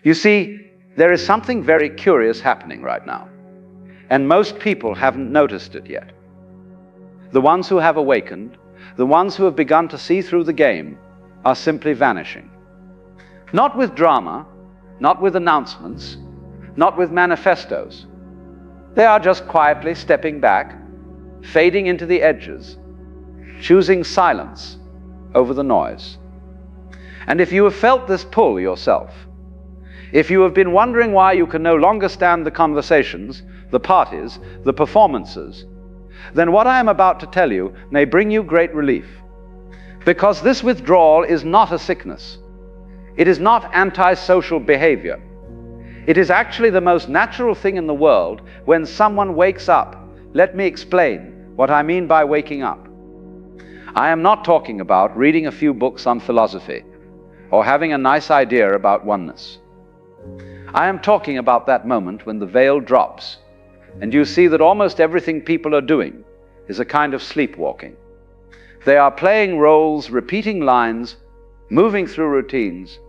You see, there is something very curious happening right now, and most people haven't noticed it yet. The ones who have awakened, the ones who have begun to see through the game, are simply vanishing. Not with drama, not with announcements, not with manifestos. They are just quietly stepping back, fading into the edges, choosing silence over the noise. And if you have felt this pull yourself, if you have been wondering why you can no longer stand the conversations, the parties, the performances, then what I am about to tell you may bring you great relief. Because this withdrawal is not a sickness. It is not antisocial behavior. It is actually the most natural thing in the world when someone wakes up. Let me explain what I mean by waking up. I am not talking about reading a few books on philosophy or having a nice idea about oneness. I am talking about that moment when the veil drops and you see that almost everything people are doing is a kind of sleepwalking. They are playing roles, repeating lines, moving through routines,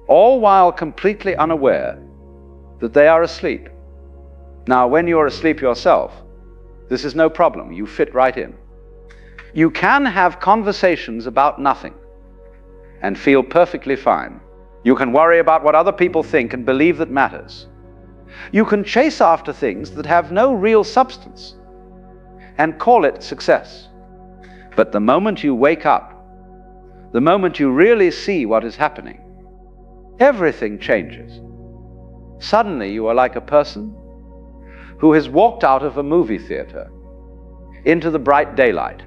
all while completely unaware that they are asleep. Now, when you are asleep yourself, this is no problem. You fit right in. You can have conversations about nothing and feel perfectly fine. You can worry about what other people think and believe that matters. You can chase after things that have no real substance and call it success. But the moment you wake up, the moment you really see what is happening, everything changes. Suddenly you are like a person who has walked out of a movie theater into the bright daylight.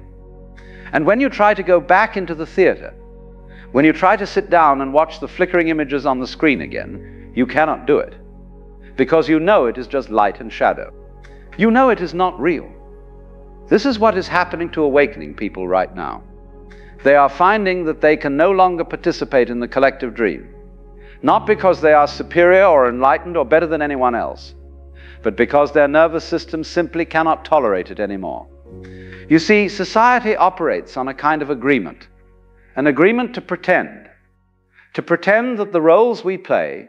And when you try to go back into the theater, when you try to sit down and watch the flickering images on the screen again, you cannot do it, because you know it is just light and shadow. You know it is not real. This is what is happening to awakening people right now. They are finding that they can no longer participate in the collective dream, not because they are superior or enlightened or better than anyone else, but because their nervous system simply cannot tolerate it anymore. You see, society operates on a kind of agreement, an agreement to pretend that the roles we play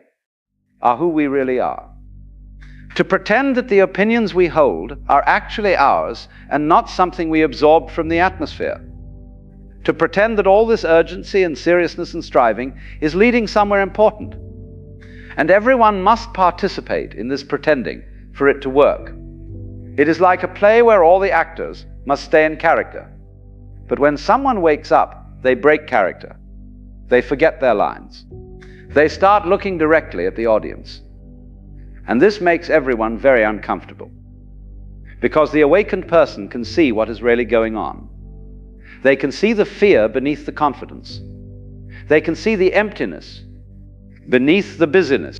are who we really are, to pretend that the opinions we hold are actually ours and not something we absorbed from the atmosphere, to pretend that all this urgency and seriousness and striving is leading somewhere important. And everyone must participate in this pretending for it to work. It is like a play where all the actors must stay in character. But when someone wakes up, they break character. They forget their lines. They start looking directly at the audience. And this makes everyone very uncomfortable, because the awakened person can see what is really going on. They can see the fear beneath the confidence. They can see the emptiness beneath the busyness.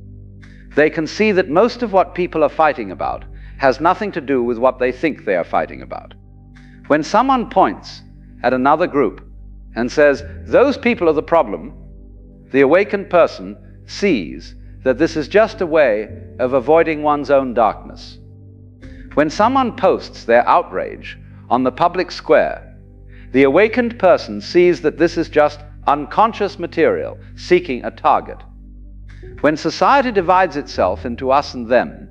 They can see that most of what people are fighting about has nothing to do with what they think they are fighting about. When someone points at another group and says, "Those people are the problem," the awakened person sees that this is just a way of avoiding one's own darkness. When someone posts their outrage on the public square, the awakened person sees that this is just unconscious material seeking a target. When society divides itself into us and them,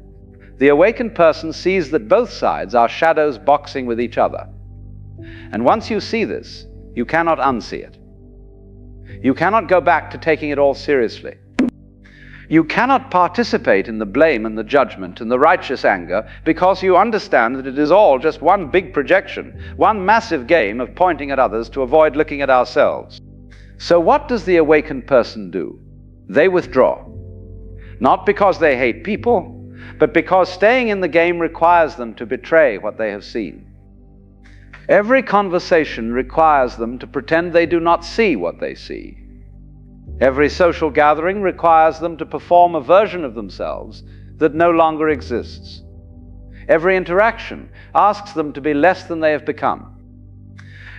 the awakened person sees that both sides are shadows boxing with each other. And once you see this, you cannot unsee it. You cannot go back to taking it all seriously. You cannot participate in the blame and the judgment and the righteous anger, because you understand that it is all just one big projection, one massive game of pointing at others to avoid looking at ourselves. So what does the awakened person do? They withdraw. Not because they hate people, but because staying in the game requires them to betray what they have seen. Every conversation requires them to pretend they do not see what they see. Every social gathering requires them to perform a version of themselves that no longer exists. Every interaction asks them to be less than they have become.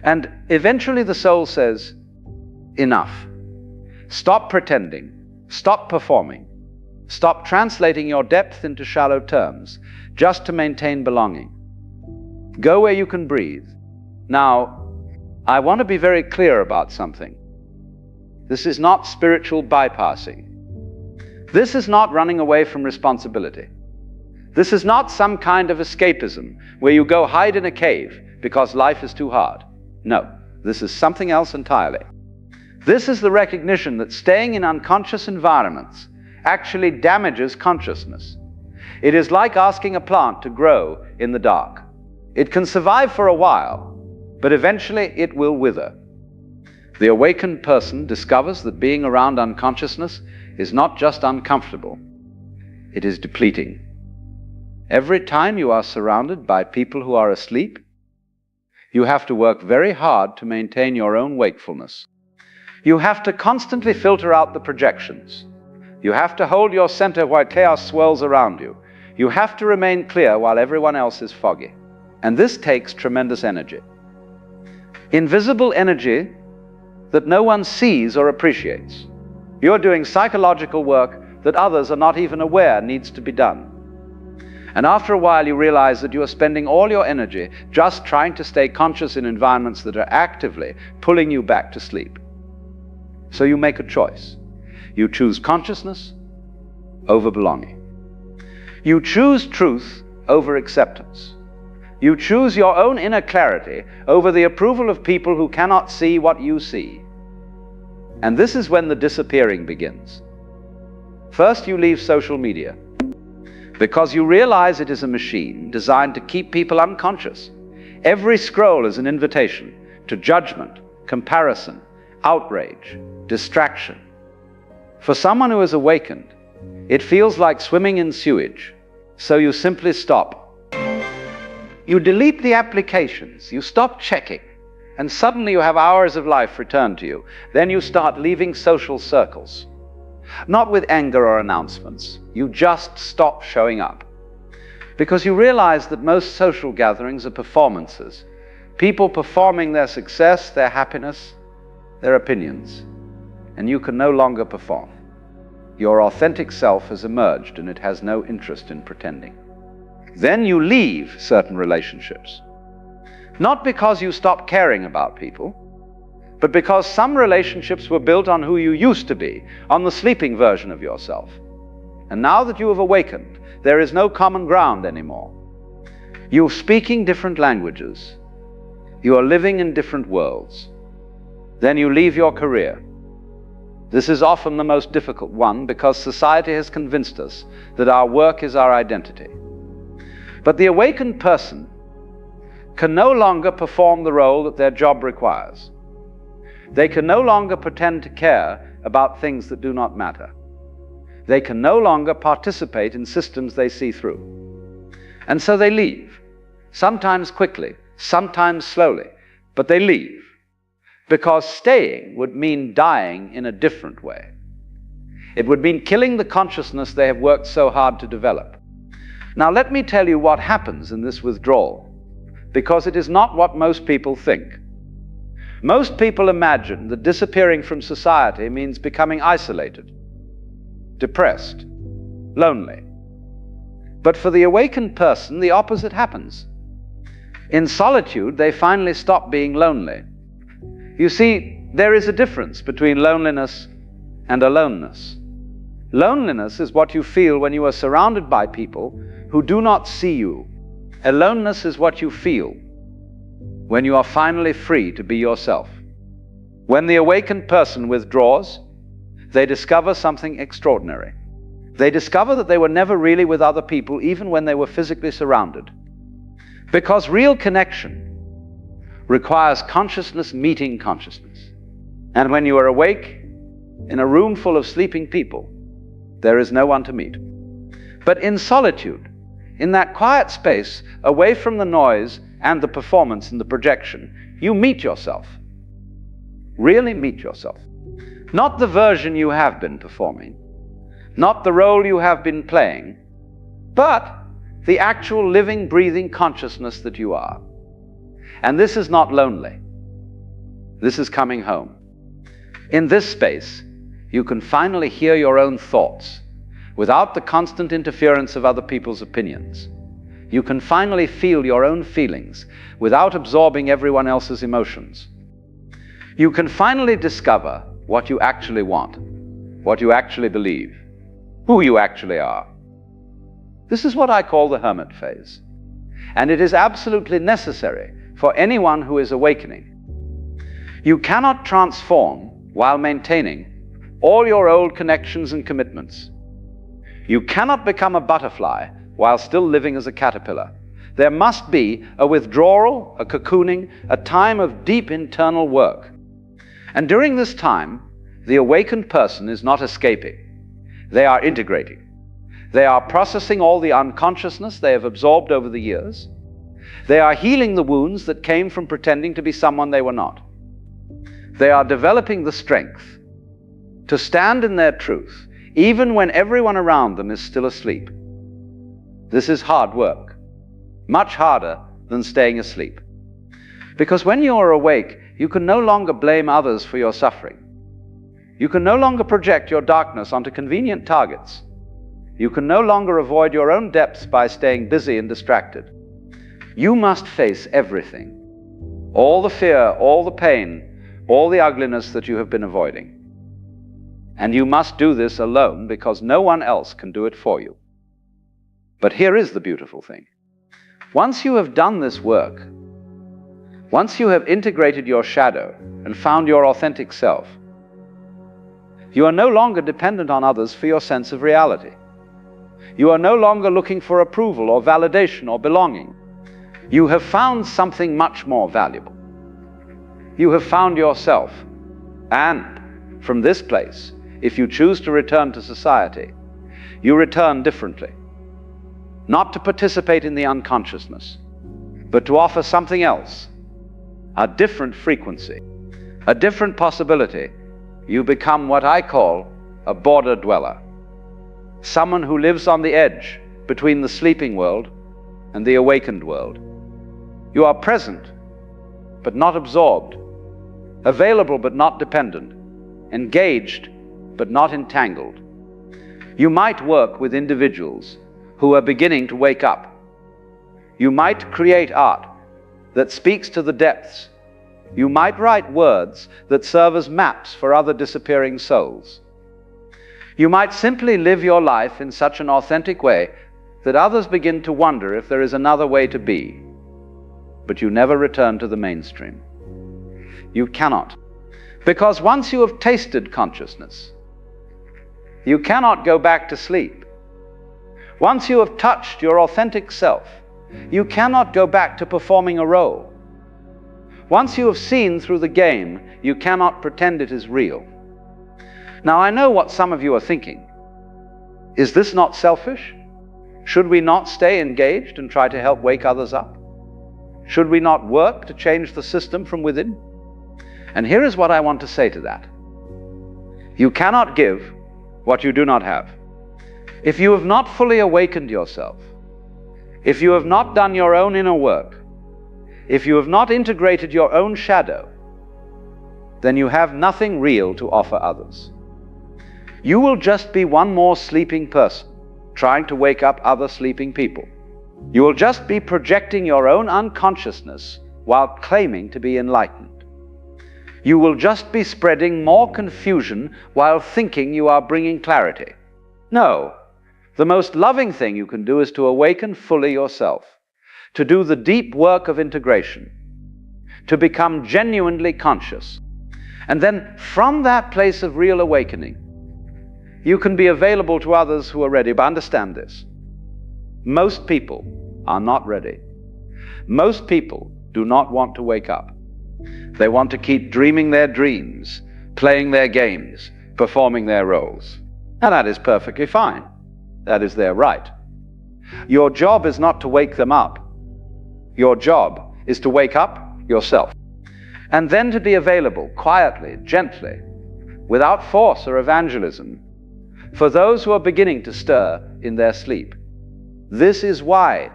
And eventually the soul says, "Enough. Stop pretending. Stop performing. Stop translating your depth into shallow terms just to maintain belonging. Go where you can breathe." Now, I want to be very clear about something. This is not spiritual bypassing. This is not running away from responsibility. This is not some kind of escapism where you go hide in a cave because life is too hard. No, this is something else entirely. This is the recognition that staying in unconscious environments actually damages consciousness. It is like asking a plant to grow in the dark. It can survive for a while, but eventually it will wither. The awakened person discovers that being around unconsciousness is not just uncomfortable, it is depleting. Every time you are surrounded by people who are asleep, you have to work very hard to maintain your own wakefulness. You have to constantly filter out the projections. You have to hold your center while chaos swirls around you. You have to remain clear while everyone else is foggy. And this takes tremendous energy. Invisible energy that no one sees or appreciates. You're doing psychological work that others are not even aware needs to be done. And after a while you realize that you are spending all your energy just trying to stay conscious in environments that are actively pulling you back to sleep. So you make a choice. You choose consciousness over belonging. You choose truth over acceptance. You choose your own inner clarity over the approval of people who cannot see what you see. And this is when the disappearing begins. First, you leave social media because you realize it is a machine designed to keep people unconscious. Every scroll is an invitation to judgment, comparison, outrage, distraction. For someone who is awakened, it feels like swimming in sewage, so you simply stop. You delete the applications, you stop checking, and suddenly you have hours of life returned to you. Then you start leaving social circles. Not with anger or announcements, you just stop showing up. Because you realize that most social gatherings are performances. People performing their success, their happiness, their opinions. And you can no longer perform. Your authentic self has emerged and it has no interest in pretending. Then you leave certain relationships. Not because you stop caring about people, but because some relationships were built on who you used to be, on the sleeping version of yourself. And now that you have awakened, there is no common ground anymore. You're speaking different languages. You are living in different worlds. Then you leave your career. This is often the most difficult one because society has convinced us that our work is our identity. But the awakened person can no longer perform the role that their job requires. They can no longer pretend to care about things that do not matter. They can no longer participate in systems they see through. And so they leave, sometimes quickly, sometimes slowly, but they leave, because staying would mean dying in a different way. It would mean killing the consciousness they have worked so hard to develop. Now let me tell you what happens in this withdrawal, because it is not what most people think. Most people imagine that disappearing from society means becoming isolated, depressed, lonely. But for the awakened person, the opposite happens. In solitude, they finally stop being lonely. You see, there is a difference between loneliness and aloneness. Loneliness is what you feel when you are surrounded by people who do not see you. Aloneness is what you feel when you are finally free to be yourself. When the awakened person withdraws, they discover something extraordinary. They discover that they were never really with other people, even when they were physically surrounded. Because real connection requires consciousness meeting consciousness. And when you are awake in a room full of sleeping people, there is no one to meet. But in solitude, in that quiet space, away from the noise and the performance and the projection, you meet yourself. Really meet yourself. Not the version you have been performing, not the role you have been playing, but the actual living, breathing consciousness that you are. And this is not lonely. This is coming home. In this space, you can finally hear your own thoughts without the constant interference of other people's opinions. You can finally feel your own feelings without absorbing everyone else's emotions. You can finally discover what you actually want, what you actually believe. who you actually are. This is what I call the hermit phase. And it is absolutely necessary for anyone who is awakening. You cannot transform while maintaining all your old connections and commitments. You cannot become a butterfly while still living as a caterpillar. There must be a withdrawal, a cocooning, a time of deep internal work. And during this time, the awakened person is not escaping. They are integrating. They are processing all the unconsciousness they have absorbed over the years. They are healing the wounds that came from pretending to be someone they were not. They are developing the strength to stand in their truth, even when everyone around them is still asleep. This is hard work, much harder than staying asleep. Because when you are awake, you can no longer blame others for your suffering. You can no longer project your darkness onto convenient targets. You can no longer avoid your own depths by staying busy and distracted. You must face everything, all the fear, all the pain, all the ugliness that you have been avoiding. And you must do this alone because no one else can do it for you. But here is the beautiful thing. Once you have done this work, once you have integrated your shadow and found your authentic self, you are no longer dependent on others for your sense of reality. You are no longer looking for approval or validation or belonging. You have found something much more valuable. You have found yourself. And from this place, if you choose to return to society, you return differently. Not to participate in the unconsciousness, but to offer something else, a different frequency, a different possibility. You become what I call a border dweller. Someone who lives on the edge between the sleeping world and the awakened world. You are present, but not absorbed, available but not dependent, engaged but not entangled. You might work with individuals who are beginning to wake up. You might create art that speaks to the depths. You might write words that serve as maps for other disappearing souls. You might simply live your life in such an authentic way that others begin to wonder if there is another way to be. But you never return to the mainstream. You cannot. Because once you have tasted consciousness, you cannot go back to sleep. Once you have touched your authentic self, you cannot go back to performing a role. Once you have seen through the game, you cannot pretend it is real. Now, I know what some of you are thinking. Is this not selfish? Should we not stay engaged and try to help wake others up? Should we not work to change the system from within? And here is what I want to say to that. You cannot give what you do not have. If you have not fully awakened yourself, if you have not done your own inner work, if you have not integrated your own shadow, then you have nothing real to offer others. You will just be one more sleeping person trying to wake up other sleeping people. You will just be projecting your own unconsciousness while claiming to be enlightened. You will just be spreading more confusion while thinking you are bringing clarity. No, the most loving thing you can do is to awaken fully yourself, to do the deep work of integration, to become genuinely conscious. And then from that place of real awakening, you can be available to others who are ready. But understand this. Most people are not ready. Most people do not want to wake up. They want to keep dreaming their dreams, playing their games, performing their roles. And that is perfectly fine. That is their right. Your job is not to wake them up. Your job is to wake up yourself. And then to be available quietly, gently, without force or evangelism, for those who are beginning to stir in their sleep. This is why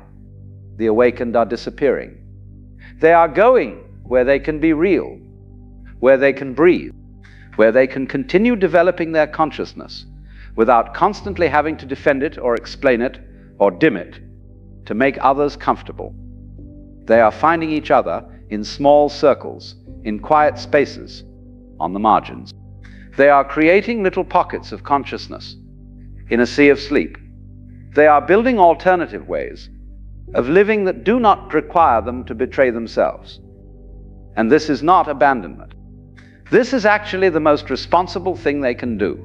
the awakened are disappearing. They are going where they can be real, where they can breathe, where they can continue developing their consciousness without constantly having to defend it or explain it or dim it to make others comfortable. They are finding each other in small circles, in quiet spaces, on the margins. They are creating little pockets of consciousness in a sea of sleep. They are building alternative ways of living that do not require them to betray themselves. And this is not abandonment. This is actually the most responsible thing they can do,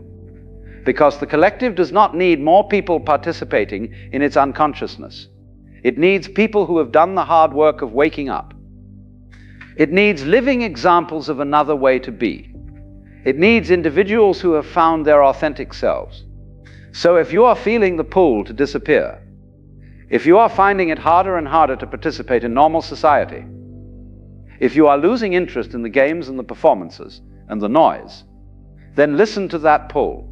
because the collective does not need more people participating in its unconsciousness. It needs people who have done the hard work of waking up. It needs living examples of another way to be. It needs individuals who have found their authentic selves. So if you are feeling the pull to disappear, if you are finding it harder and harder to participate in normal society, if you are losing interest in the games and the performances and the noise, then listen to that pull.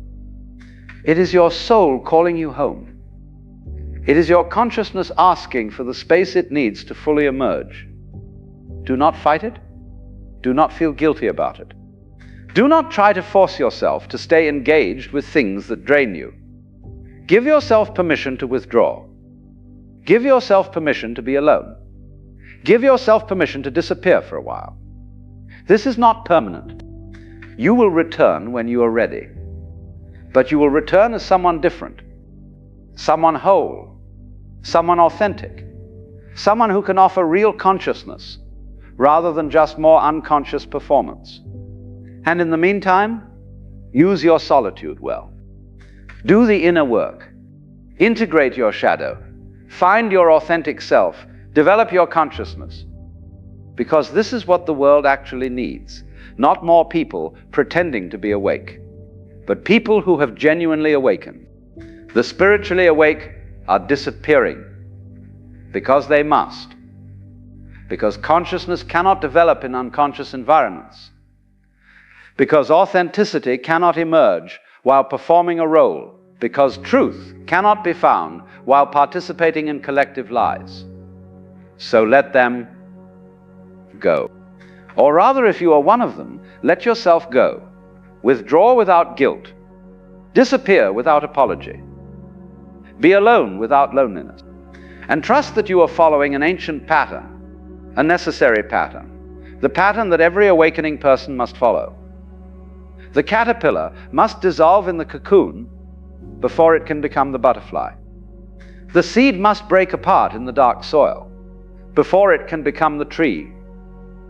It is your soul calling you home. It is your consciousness asking for the space it needs to fully emerge. Do not fight it. Do not feel guilty about it. Do not try to force yourself to stay engaged with things that drain you. Give yourself permission to withdraw. Give yourself permission to be alone. Give yourself permission to disappear for a while. This is not permanent. You will return when you are ready. But you will return as someone different, someone whole, someone authentic, someone who can offer real consciousness rather than just more unconscious performance. And in the meantime, use your solitude well. Do the inner work. Integrate your shadow. Find your authentic self. Develop your consciousness. Because this is what the world actually needs. Not more people pretending to be awake, but people who have genuinely awakened. The spiritually awake are disappearing because they must. Because consciousness cannot develop in unconscious environments. Because authenticity cannot emerge while performing a role. Because truth cannot be found while participating in collective lies. So let them go. Or rather, if you are one of them, let yourself go. Withdraw without guilt. Disappear without apology. Be alone without loneliness. And trust that you are following an ancient pattern, a necessary pattern, the pattern that every awakening person must follow. The caterpillar must dissolve in the cocoon before it can become the butterfly. The seed must break apart in the dark soil before it can become the tree.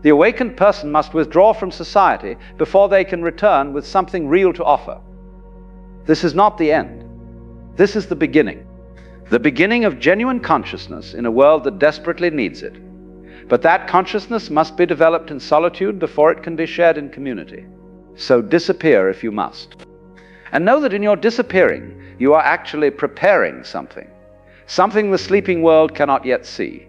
The awakened person must withdraw from society before they can return with something real to offer. This is not the end. This is the beginning of genuine consciousness in a world that desperately needs it. But that consciousness must be developed in solitude before it can be shared in community. So disappear if you must. And know that in your disappearing, you are actually preparing something the sleeping world cannot yet see.